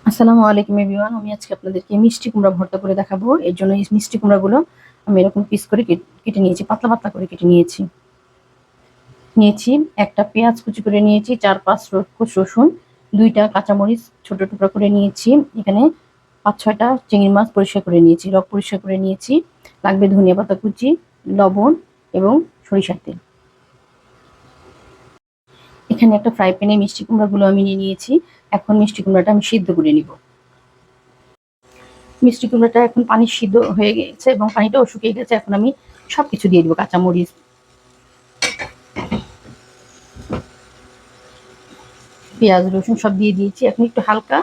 আসসালামু আলাইকুম এভরিওয়ান। আমি আজকে আপনাদেরকে মিষ্টি কুমড়া ভর্তা করে দেখাবো। এর জন্য এই মিষ্টি কুমড়াগুলো আমি এরকম পিস করে কেটে নিয়েছি, পাতলা পাতলা করে কেটে নিয়েছি। একটা পেঁয়াজ কুচি করে নিয়েছি, 4-5 কোষ রসুন, 2টা কাঁচামরিচ ছোট টুকরা করে নিয়েছি। এখানে 5-6টা চিংড়ি মাছ পরিষ্কার করে নিয়েছি, রক পরিষ্কার করে নিয়েছি। লাগবে ধনিয়া পাতা কুচি, লবণ এবং সরিষার তেল। এখানে একটা ফ্রাই প্যানে মিষ্টি কুমড়াগুলো আমি নিয়ে নিয়েছি। এখন মিষ্টি কুমড়াটা আমি সিদ্ধ করে নিব। মিষ্টি কুমড়াটা এখন পানি সিদ্ধ হয়ে গেছে এবং পানিটাও শুকিয়ে গেছে। এখন আমি সবকিছু দিয়ে দিব, কাঁচামরিচ, পেঁয়াজ, রসুন সব দিয়ে দিয়েছি। এখন একটু হালকা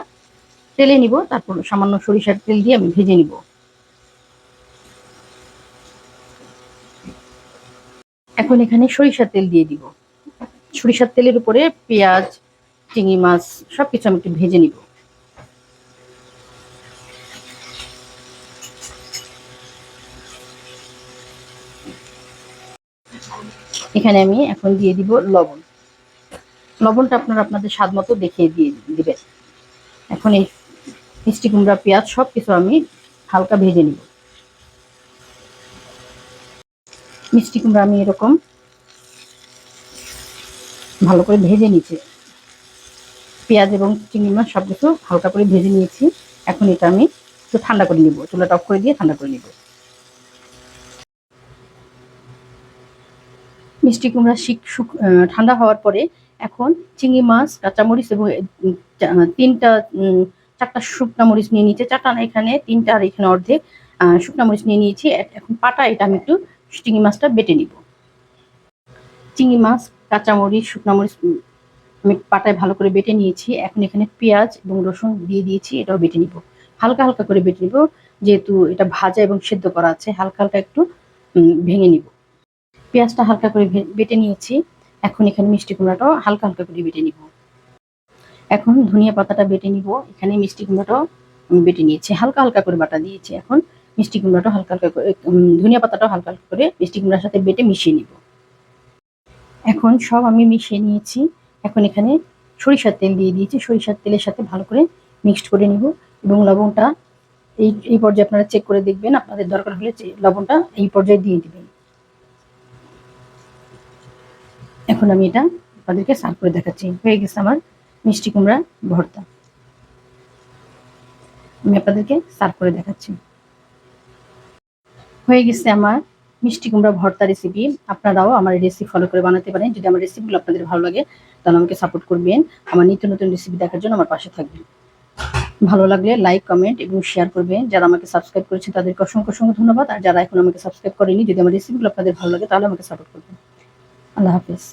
তেলে নিব, তারপর সামান্য সরিষার তেল দিয়ে আমি ভেজে নিব। এখন এখানে সরিষার তেল দিয়ে দিব। সরিষার তেলের উপরে পেঁয়াজ, চিংড়ি মাছ সবকিছু আমি একটু ভেজে নিব। এখানে আমি এখন দিয়ে দিব লবণ। লবণটা আপনারা আপনাদের স্বাদ মতো দেখিয়ে দিয়ে দিবেন। এখন এই মিষ্টি কুমড়া, পেঁয়াজ সবকিছু আমি হালকা ভেজে নিব। মিষ্টি কুমড়া আমি এরকম ভালো করে ভেজে নিয়েছি। পেঁয়াজ এবং চিংড়ি মাছ সবকিছু হালকা করে ভেজে নিয়েছি। এখন এটা আমি একটু ঠান্ডা করে নিব, চুলাটা অফ করে দিয়ে ঠান্ডা করে নিব। মিষ্টি কুমড়া ঠান্ডা হওয়ার পরে এখন চিংড়ি মাছ, কাঁচামরিচ এবং 4টা শুকনা মরিচ নিয়ে নিয়েছি। 4টা না, এখানে 3টা আর এখানে অর্ধেক শুকনা মরিচ নিয়ে নিয়েছি। এখন পাটা এটা আমি একটু চিংড়ি মাছটা বেটে নিব। চিংড়ি মাছ, কাঁচামরিচ, শুকনা মরিচ আমি পাটায় ভালো করে বেটে নিয়েছি। এখন এখানে পেঁয়াজ এবং রসুন দিয়ে দিয়েছি, এটাও বেটে নিব। হালকা হালকা করে বেটে নিব, যেহেতু এটা ভাজা এবং সেদ্ধ করা আছে। হালকা হালকা একটু ভেঙে নিব। পেঁয়াজটা হালকা করে বেটে নিয়েছি। এখন এখানে মিষ্টি কুমড়াটাও হালকা হালকা করে বেটে নিব। এখন ধনিয়া পাতাটা বেটে নিব। এখানে মিষ্টি কুমড়াটাও বেটে নিয়েছি, হালকা হালকা করে বাটা দিয়েছি। এখন মিষ্টি কুমড়াটাও হালকা হালকা করে, ধনিয়া পাতাটাও হালকা হালকা করে মিষ্টি কুমড়ার সাথে বেটে মিশিয়ে নিব। এখন সব আমি মিশিয়ে নিয়েছি। এখন এখানে সরিষার তেল দিয়ে দিয়েছি। সরিষার তেলের সাথে ভালো করে মিক্সড করে নিব এবং লবণটা এই পর্যায়ে আপনারা চেক করে দেখবেন। আপনাদের দরকার হলে লবণটা এই পর্যায়ে দিয়ে দিবেন। এখন আমি এটা আপনাদেরকে সার্ভ করে দেখাচ্ছি। হয়ে গেছে আমার মিষ্টি কুমড়া ভর্তা। আমি আপনাদেরকে সার্ভ করে দেখাচ্ছি। হয়ে গেছে আমার মিষ্টি কুমড়া ভর্তা রেসিপি। আপনারাও আমার রেসিপি ফলো করে বানাতে পারেন। যদি আমার রেসিপিগুলো আপনাদের ভালো লাগে তাহলে আমাকে সাপোর্ট করবেন। আমার নিত্য নতুন রেসিপি দেখার জন্য আমার পাশে থাকবেন। ভালো লাগলে লাইক, কমেন্ট এবং শেয়ার করবেন। যারা আমাকে সাবস্ক্রাইব করেছেন তাদেরকে অসংখ্য অসংখ্য ধন্যবাদ। আর যারা এখন আমাকে সাবস্ক্রাইব করেনি, যদি আমার রেসিপিগুলো আপনাদের ভালো লাগে তাহলে আমাকে সাপোর্ট করবেন। আল্লাহ হাফেজ।